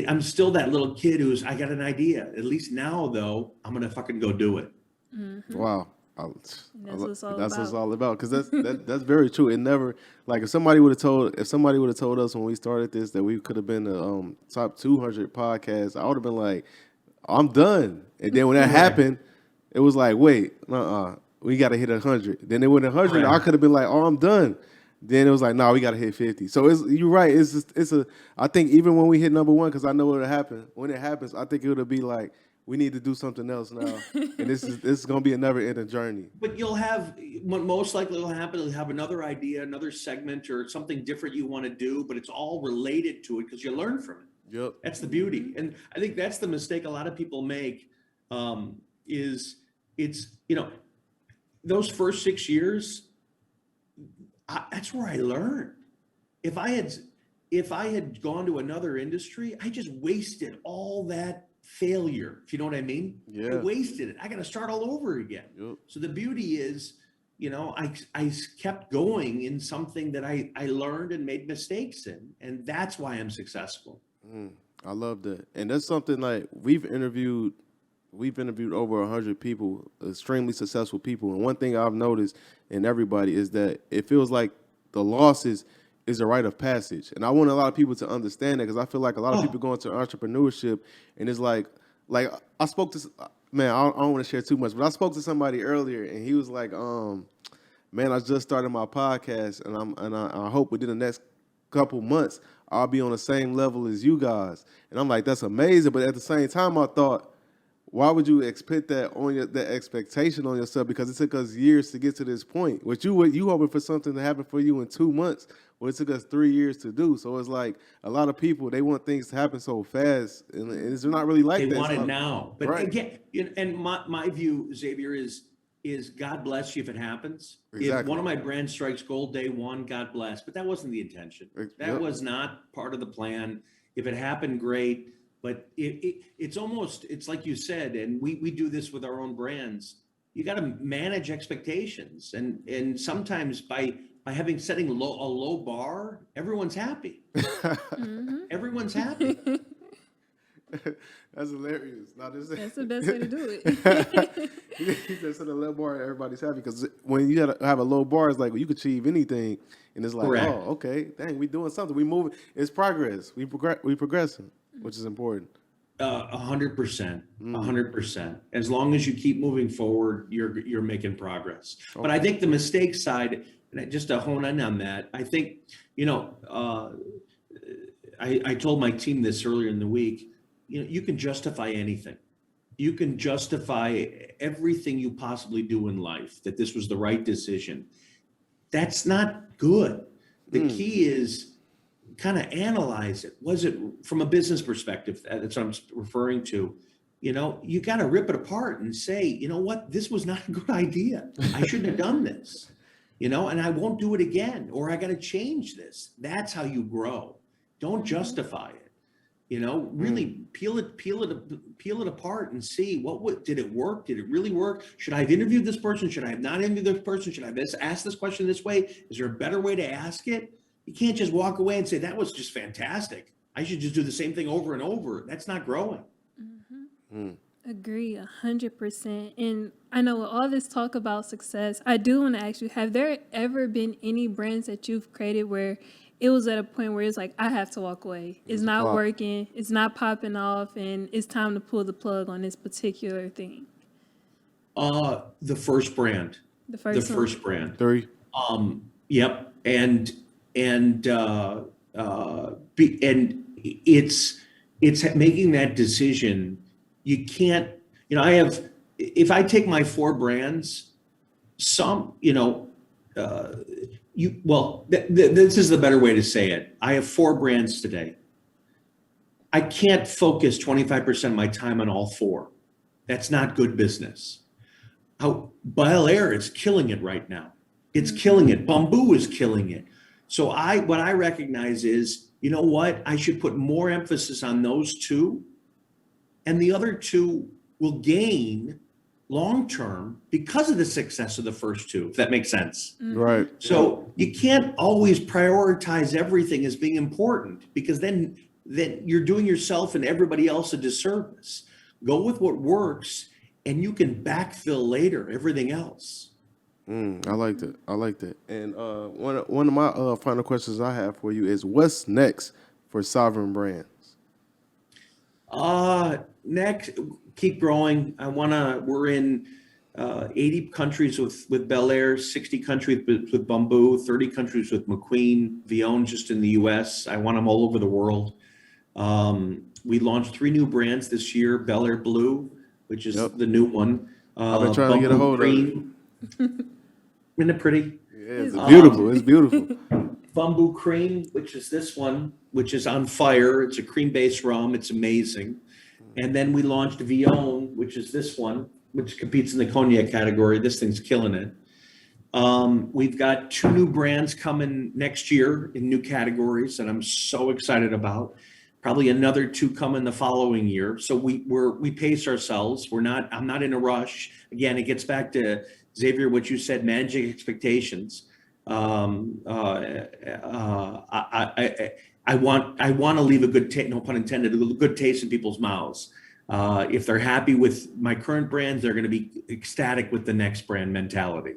I'm still that little kid I got an idea. At least now, though, I'm gonna fucking go do it. Mm-hmm. Wow. That's what it's all about. Because that's very true. It never, like, if somebody would have told us when we started this that we could have been the top 200 podcast, I would have been like, I'm done. And then when that happened, it was like, wait, we got to hit 100. Then it went 100. I could have been like, oh, I'm done. Then it was like, no, we got to hit 50. So you're right. I think even when we hit number 1, because I know what'll happen. When it happens, I think it'll be like, we need to do something else now. And this is going to be a never-ending journey. But what most likely will happen is have another idea, another segment, or something different you want to do, but it's all related to it because you learn from it. Yep. That's the beauty. And I think that's the mistake a lot of people make, is those first 6 years, that's where I learned. If I had gone to another industry, I just wasted all that failure, if you know what I mean. Yeah. I wasted it. I got to start all over again. Yep. So the beauty is, I kept going in something that I learned and made mistakes in, and that's why I'm successful. I love that, and that's something like we've interviewed over 100 people, extremely successful people, and one thing I've noticed in everybody is that it feels like the losses is a rite of passage, and I want a lot of people to understand that because I feel like a lot of people go into entrepreneurship and it's like I spoke to man, I don't want to share too much, but I spoke to somebody earlier and he was like, man, I just started my podcast and I hope within the next couple months I'll be on the same level as you guys, and I'm like, that's amazing, but at the same time I thought, why would you expect that on that expectation on yourself? Because it took us years to get to this point. What you hoping for something to happen for you in 2 months, well, it took us 3 years to do. So it's like a lot of people, they want things to happen so fast, and it's not really like They that. want It's it not- now. But Right. again, and my view, Xavier, is God bless you if it happens. If Exactly. one of my brands strikes gold day one, God bless. But that wasn't the intention. That Yep. was not part of the plan. If it happened, great. But it's almost, it's like you said, and we do this with our own brands. You got to manage expectations. And sometimes by setting a low bar, everyone's happy. Everyone's happy. That's hilarious. Now, That's the best way to do it. He said set a low bar, everybody's happy, because when you gotta have a low bar, it's like, well, you can achieve anything, and it's like, Correct. oh, okay, dang, we doing something, we moving, it's progress, we progressing, which is important. 100%, 100%. As long as you keep moving forward, you're making progress. But I think the mistake side, and just to hone in on that, I think, I told my team this earlier in the week, you can justify anything. You can justify everything you possibly do in life, that this was the right decision. That's not good. The key is kind of analyze it. Was it from a business perspective? That's what I'm referring to. You got to rip it apart and say, you know what, this was not a good idea. I shouldn't have done this, and I won't do it again, or I got to change this. That's how you grow. Don't justify it. Really peel it apart and see what did it work? Did it really work? Should I have interviewed this person? Should I have not interviewed this person? Should I have asked this question this way? Is there a better way to ask it? You can't just walk away and say, that was just fantastic. I should just do the same thing over and over. That's not growing. Agree 100%. And I know with all this talk about success, I do want to ask you, have there ever been any brands that you've created where it was at a point where it's like, I have to walk away. It's not working. It's not popping off. And it's time to pull the plug on this particular thing. The first brand. The first brand. 3. Yep. And it's making that decision. You can't, if I take my 4 brands, some, this is the better way to say it. I have 4 brands today. I can't focus 25% of my time on all 4. That's not good business. Bel Air is killing it right now. It's killing it. Bamboo is killing it. So what I recognize is, you know what? I should put more emphasis on those 2, and the other 2 will gain long-term because of the success of the first 2, if that makes sense. Right. So you can't always prioritize everything as being important, because then you're doing yourself and everybody else a disservice. Go with what works, and you can backfill later everything else. I like that. And one of my final questions I have for you is, what's next for Sovereign Brands? Next, keep growing. We're in 80 countries with Bel Air, 60 countries with Bamboo, 30 countries with McQueen, Vion just in the US. I want them all over the world. We launched 3 new brands this year: Bel Air Blue, which is the new one. I've been trying to get a hold of it. Isn't it pretty? Yeah, it's beautiful. It's beautiful. Bamboo Cream, which is this one, which is on fire. It's a cream-based rum. It's amazing. And then we launched Vion, which is this one, which competes in the cognac category. This thing's killing it. We've got 2 new brands coming next year in new categories that I'm so excited about. Probably another 2 coming the following year. So we pace ourselves. I'm not in a rush. Again, it gets back to, Xavier, what you said, managing expectations. I want to leave a good taste, no pun intended, a good taste in people's mouths. If they're happy with my current brand, they're going to be ecstatic with the next brand mentality.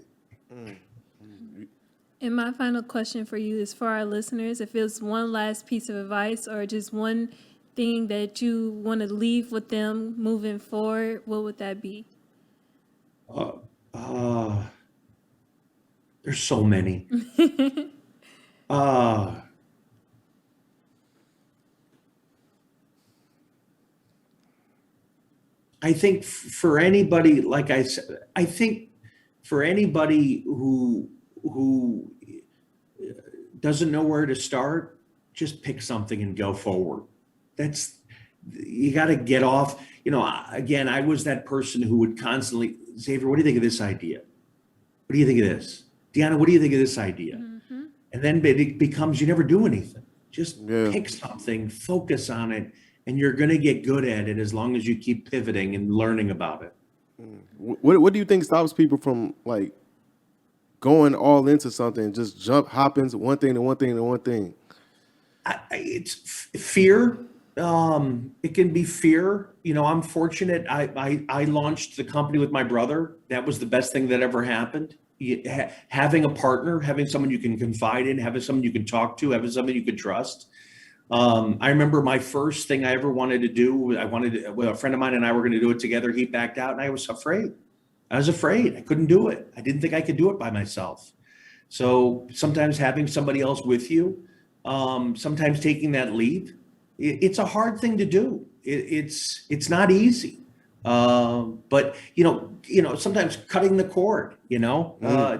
And my final question for you is for our listeners, if it's one last piece of advice or just one thing that you want to leave with them moving forward, what would that be? There's so many. I think for anybody, like I said, I think for anybody who doesn't know where to start, just pick something and go forward. You got to get off. Again, I was that person who would constantly, Xavier, what do you think of this idea? What do you think of this? Deanna, what do you think of this idea? Mm-hmm. And then it becomes, you never do anything. Just pick something, focus on it, and you're going to get good at it as long as you keep pivoting and learning about it. What do you think stops people from like going all into something, just hopping one thing to one thing to one thing? It's fear. It can be fear. I'm fortunate. I launched the company with my brother. That was the best thing that ever happened. Having a partner, having someone you can confide in, having someone you can talk to, having someone you can trust. I remember my first thing I ever wanted to do. A friend of mine and I were going to do it together. He backed out and I was afraid. I couldn't do it. I didn't think I could do it by myself. So sometimes having somebody else with you, sometimes taking that leap, it's a hard thing to do. It's not easy. But sometimes cutting the cord,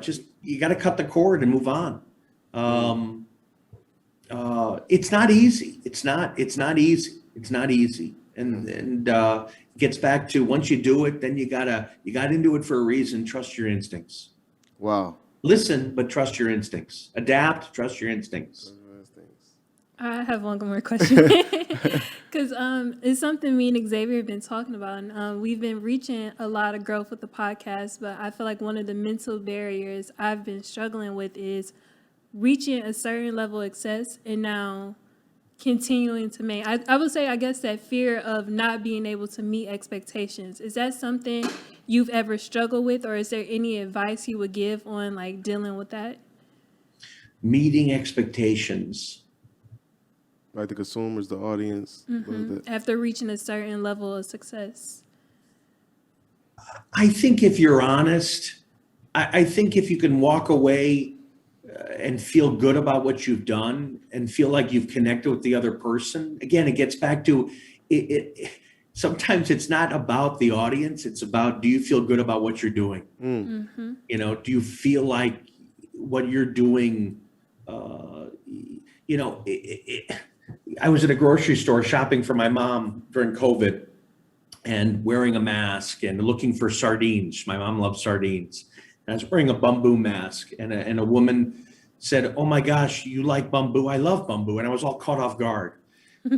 just, you got to cut the cord and move on. It's not easy. It's not easy. And it gets back to, once you do it, then you got into it for a reason. Trust your instincts. Wow. Listen, but trust your instincts. Adapt, trust your instincts. I have one more question. Because it's something me and Xavier have been talking about. And we've been reaching a lot of growth with the podcast, but I feel like one of the mental barriers I've been struggling with is reaching a certain level of success and now continuing to make. I would say, I guess, that fear of not being able to meet expectations. Is that something you've ever struggled with, or is there any advice you would give on like dealing with that? Meeting expectations. Like the consumers, the audience. Mm-hmm. After reaching a certain level of success. I think if you're honest, I think if you can walk away and feel good about what you've done and feel like you've connected with the other person, again, it gets back to it. Sometimes it's not about the audience. It's about, do you feel good about what you're doing? Mm-hmm. Do you feel like what you're doing, I was at a grocery store shopping for my mom during COVID and wearing a mask and looking for sardines. My mom loves sardines. And I was wearing a bamboo mask, and a woman said, "Oh my gosh, you like bamboo? I love bamboo." And I was all caught off guard.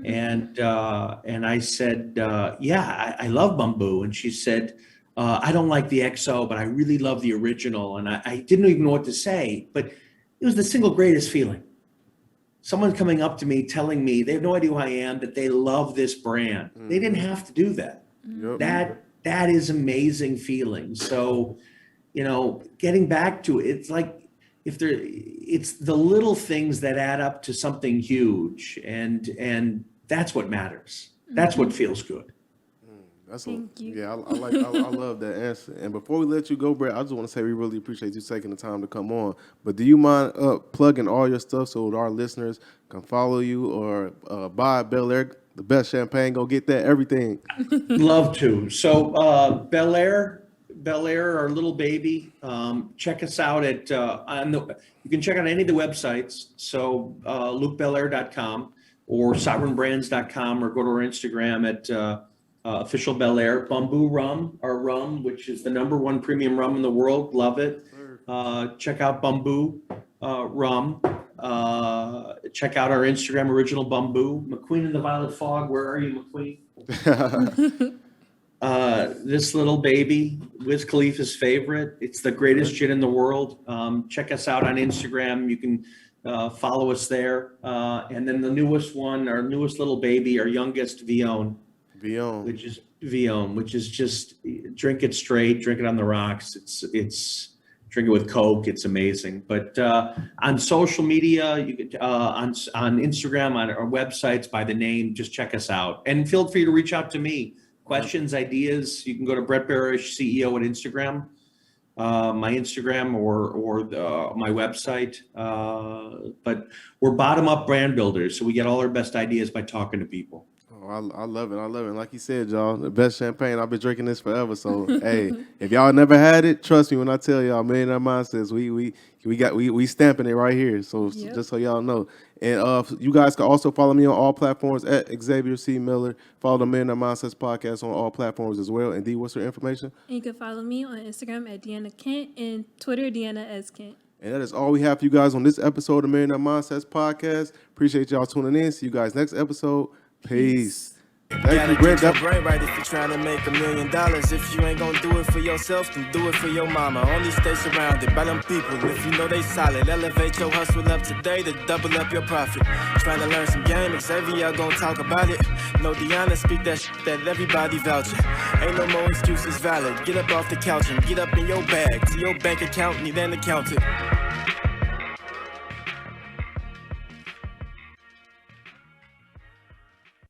And I said, "Yeah, I love bamboo." And she said, "I don't like the XO, but I really love the original." And I didn't even know what to say, but it was the single greatest feeling. Someone coming up to me, telling me they have no idea who I am, that they love this brand. Mm-hmm. They didn't have to do that. Yep. That is amazing feeling. So, getting back to it, it's like it's the little things that add up to something huge, and that's what matters. That's what feels good. Thank you. Yeah, I love that answer. And before we let you go, Brett, I just want to say we really appreciate you taking the time to come on. But do you mind plugging all your stuff so our listeners can follow you or buy Bel Air, the best champagne? Go get that, everything. Love to. So Bel Air, our little baby. Check us out at you can check out any of the websites. So LukeBelair.com or SovereignBrands.com, or go to our Instagram at Official Bel Air. Bamboo rum, our rum, which is the #1 premium rum in the world. Love it. Check out Bamboo rum. Check out our Instagram, Original Bamboo. McQueen and the Violet Fog. Where are you, McQueen? This little baby, Wiz Khalifa's favorite. It's the greatest gin in the world. Check us out on Instagram. You can follow us there. And then the newest one, our newest little baby, our youngest, Vion, which is just drink it straight, drink it on the rocks. It's drink it with Coke. It's amazing. But on social media, you could on Instagram, on our websites by the name, just check us out. And feel free to reach out to me. Questions, ideas, you can go to Brett Berish, CEO at Instagram, my Instagram or my website. But we're bottom-up brand builders, so we get all our best ideas by talking to people. Oh, I love it. I love it. Like you said, y'all, the best champagne. I've been drinking this forever. So, hey, if y'all never had it, trust me when I tell y'all, Millionaire Mindsets, we stamping it right here. So just so y'all know. And you guys can also follow me on all platforms at Xavier C. Miller. Follow the Millionaire Mindsets podcast on all platforms as well. And D, what's your information? And you can follow me on Instagram at Deanna Kent and Twitter, Deanna S. Kent. And that is all we have for you guys on this episode of Millionaire Mindsets podcast. Appreciate y'all tuning in. See you guys next episode. Peace. Thank you, Brent. Get your brain right if you're trying to make $1 million. If you ain't gonna do it for yourself, then do it for your mama. Only stay surrounded by them people if you know they solid. Elevate your hustle up today to double up your profit. Trying to learn some game, Xavier gonna talk about it. No, Deanna speak that shit that everybody vouching. Ain't no more excuses valid. Get up off the couch and get up in your bag. To your bank account, need an accountant.